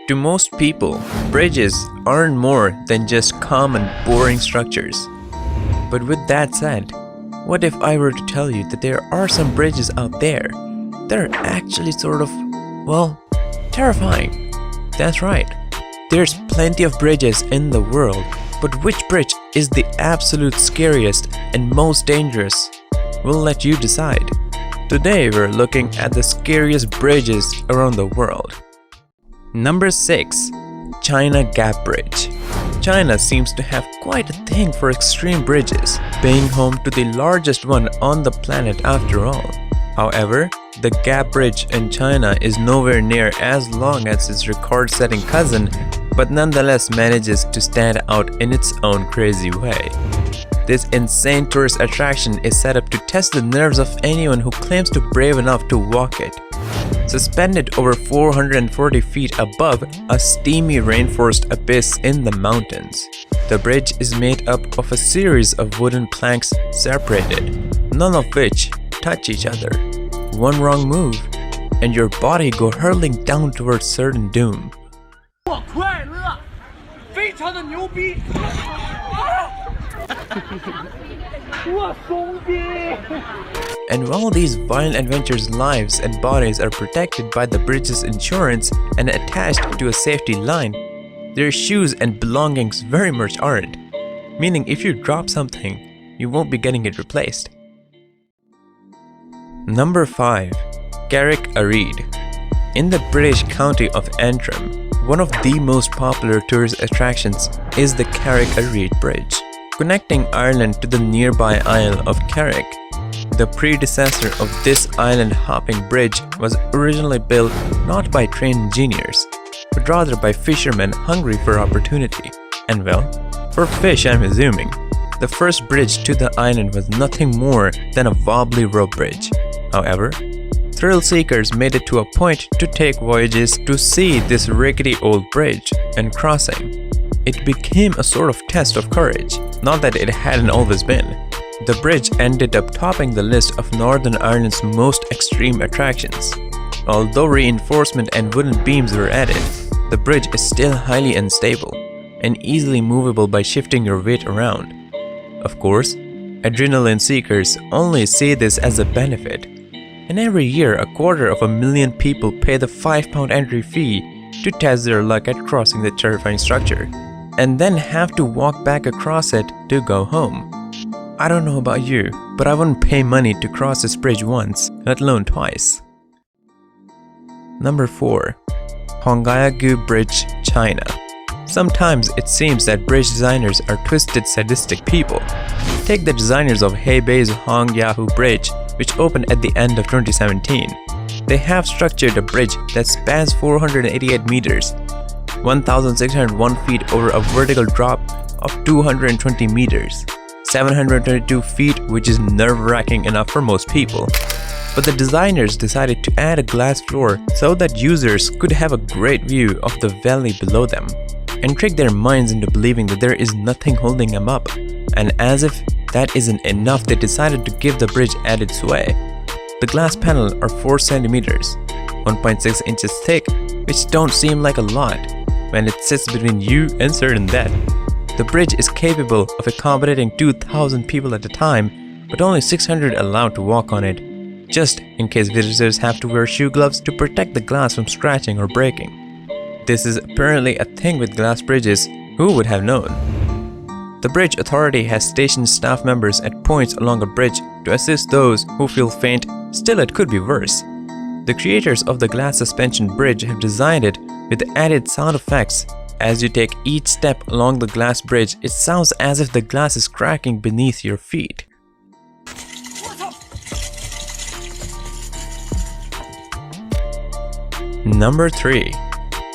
To most people, bridges aren't more than just common, boring structures. But with that said, what if I were to tell you that there are some bridges out there that are actually sort of, well, terrifying? That's right. There's plenty of bridges in the world, but which bridge is the absolute scariest and most dangerous? We'll let you decide. Today we're looking at the scariest bridges around the world. Number 6. China Gap Bridge. China seems to have quite a thing for extreme bridges, being home to the largest one on the planet after all. However, the Gap Bridge in China is nowhere near as long as its record-setting cousin, but nonetheless manages to stand out in its own crazy way. This insane tourist attraction is set up to test the nerves of anyone who claims to be brave enough to walk it. Suspended over 440 feet above a steamy rainforest abyss in the mountains, the bridge is made up of a series of wooden planks separated, none of which touch each other. One wrong move, and your body go hurtling down towards certain doom. And while these violent adventures' lives and bodies are protected by the bridge's insurance and attached to a safety line, their shoes and belongings very much aren't, meaning if you drop something, you won't be getting it replaced. Number 5. Carrick-a-Reed. In the British county of Antrim, one of the most popular tourist attractions is the Carrick-a-Reed Bridge, connecting Ireland to the nearby Isle of Carrick. The predecessor of this island-hopping bridge was originally built not by trained engineers, but rather by fishermen hungry for opportunity. And well, for fish I'm assuming. The first bridge to the island was nothing more than a wobbly rope bridge. However, thrill seekers made it to a point to take voyages to see this rickety old bridge and crossing. It became a sort of test of courage, not that it hadn't always been. The bridge ended up topping the list of Northern Ireland's most extreme attractions. Although reinforcement and wooden beams were added, the bridge is still highly unstable and easily movable by shifting your weight around. Of course, adrenaline seekers only see this as a benefit, and every year 250,000 people pay the £5 entry fee to test their luck at crossing the terrifying structure, and then have to walk back across it to go home. I don't know about you, but I wouldn't pay money to cross this bridge once, let alone twice. Number 4. Hongyagu Bridge, China. Sometimes it seems that bridge designers are twisted, sadistic people. Take the designers of Heibei's Hongyagu Bridge, which opened at the end of 2017. They have structured a bridge that spans 488 meters, 1,601 feet over a vertical drop of 220 meters, 722 feet, which is nerve-wracking enough for most people. But the designers decided to add a glass floor so that users could have a great view of the valley below them, and trick their minds into believing that there is nothing holding them up. And as if that isn't enough, they decided to give the bridge added sway. The glass panels are 4 centimeters, 1.6 inches thick, which don't seem like a lot when it sits between you and certain death. The bridge is capable of accommodating 2,000 people at a time, but only 600 allowed to walk on it, just in case visitors have to wear shoe gloves to protect the glass from scratching or breaking. This is apparently a thing with glass bridges. Who would have known? The bridge authority has stationed staff members at points along a bridge to assist those who feel faint. Still, it could be worse. The creators of the glass suspension bridge have designed it with added sound effects. As you take each step along the glass bridge, it sounds as if the glass is cracking beneath your feet. Number 3.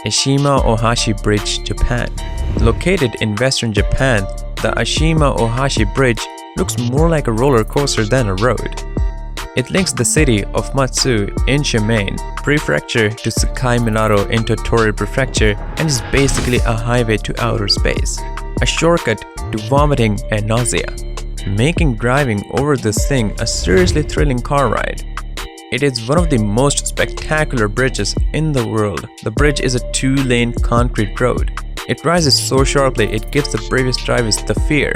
Ashima Ohashi Bridge, Japan. Located in western Japan, the Ashima Ohashi Bridge looks more like a roller coaster than a road. It links the city of Matsu in Shimaine Prefecture to Sakai Minato in Tottori Prefecture and is basically a highway to outer space, a shortcut to vomiting and nausea, making driving over this thing a seriously thrilling car ride. It is one of the most spectacular bridges in the world. The bridge is a 2-lane concrete road. It rises so sharply it gives the bravest drivers the fear,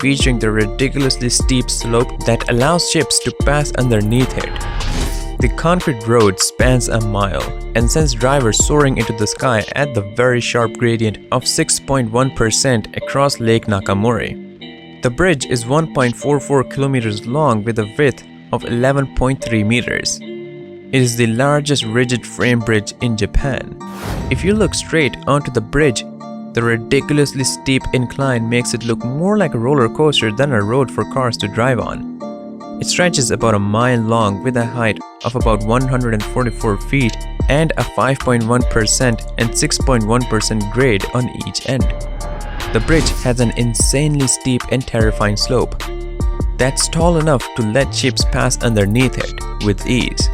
featuring the ridiculously steep slope that allows ships to pass underneath it. The concrete road spans a mile and sends drivers soaring into the sky at the very sharp gradient of 6.1% across Lake Nakamori. The bridge is 1.44 kilometers long with a width of 11.3 meters. It is the largest rigid frame bridge in Japan. If you look straight onto the bridge, the ridiculously steep incline makes it look more like a roller coaster than a road for cars to drive on. It stretches about a mile long with a height of about 144 feet and a 5.1% and 6.1% grade on each end. The bridge has an insanely steep and terrifying slope that's tall enough to let ships pass underneath it with ease.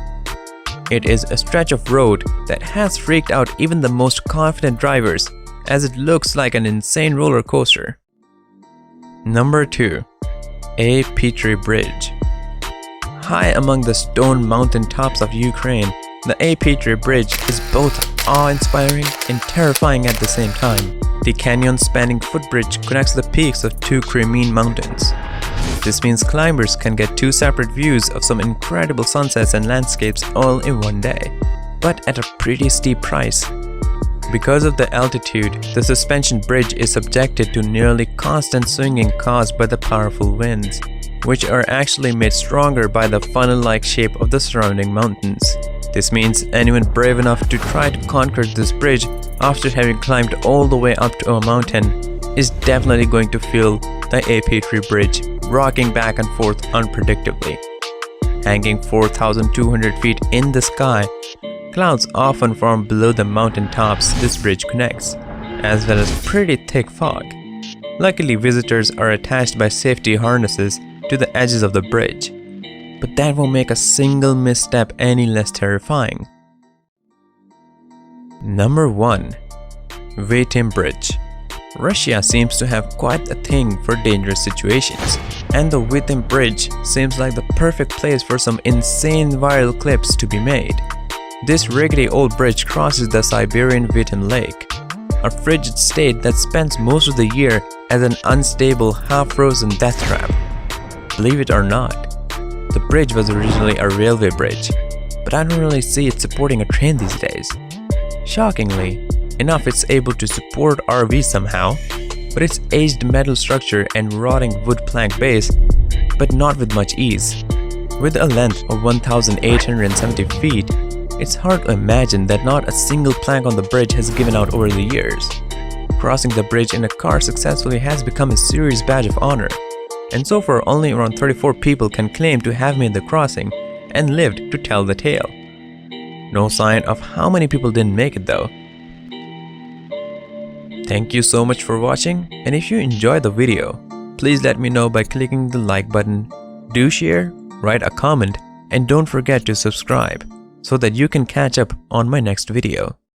It is a stretch of road that has freaked out even the most confident drivers, as it looks like an insane roller coaster. Number 2. A Petri Bridge. High among the stone mountain tops of Ukraine, the A Petri Bridge is both awe-inspiring and terrifying at the same time. The canyon-spanning footbridge connects the peaks of 2 Crimean mountains. This means climbers can get 2 separate views of some incredible sunsets and landscapes all in one day, but at a pretty steep price. Because of the altitude, the suspension bridge is subjected to nearly constant swinging caused by the powerful winds, which are actually made stronger by the funnel-like shape of the surrounding mountains. This means anyone brave enough to try to conquer this bridge after having climbed all the way up to a mountain is definitely going to feel the A Petri Bridge rocking back and forth unpredictably. Hanging 4,200 feet in the sky, clouds often form below the mountain tops this bridge connects, as well as pretty thick fog. Luckily, visitors are attached by safety harnesses to the edges of the bridge, but that won't make a single misstep any less terrifying. Number 1. Vitim Bridge. Russia seems to have quite a thing for dangerous situations, and the Vitim Bridge seems like the perfect place for some insane viral clips to be made. This rickety old bridge crosses the Siberian Vitim Lake, a frigid state that spends most of the year as an unstable, half-frozen death trap. Believe it or not, the bridge was originally a railway bridge, but I don't really see it supporting a train these days. Shockingly enough, it's able to support RVs somehow, but its aged metal structure and rotting wood plank base, but not with much ease. With a length of 1,870 feet, it's hard to imagine that not a single plank on the bridge has given out over the years. Crossing the bridge in a car successfully has become a serious badge of honor, and so far only around 34 people can claim to have made the crossing and lived to tell the tale. No sign of how many people didn't make it though. Thank you so much for watching, and if you enjoyed the video, please let me know by clicking the like button. Do share, write a comment, and don't forget to subscribe so that you can catch up on my next video.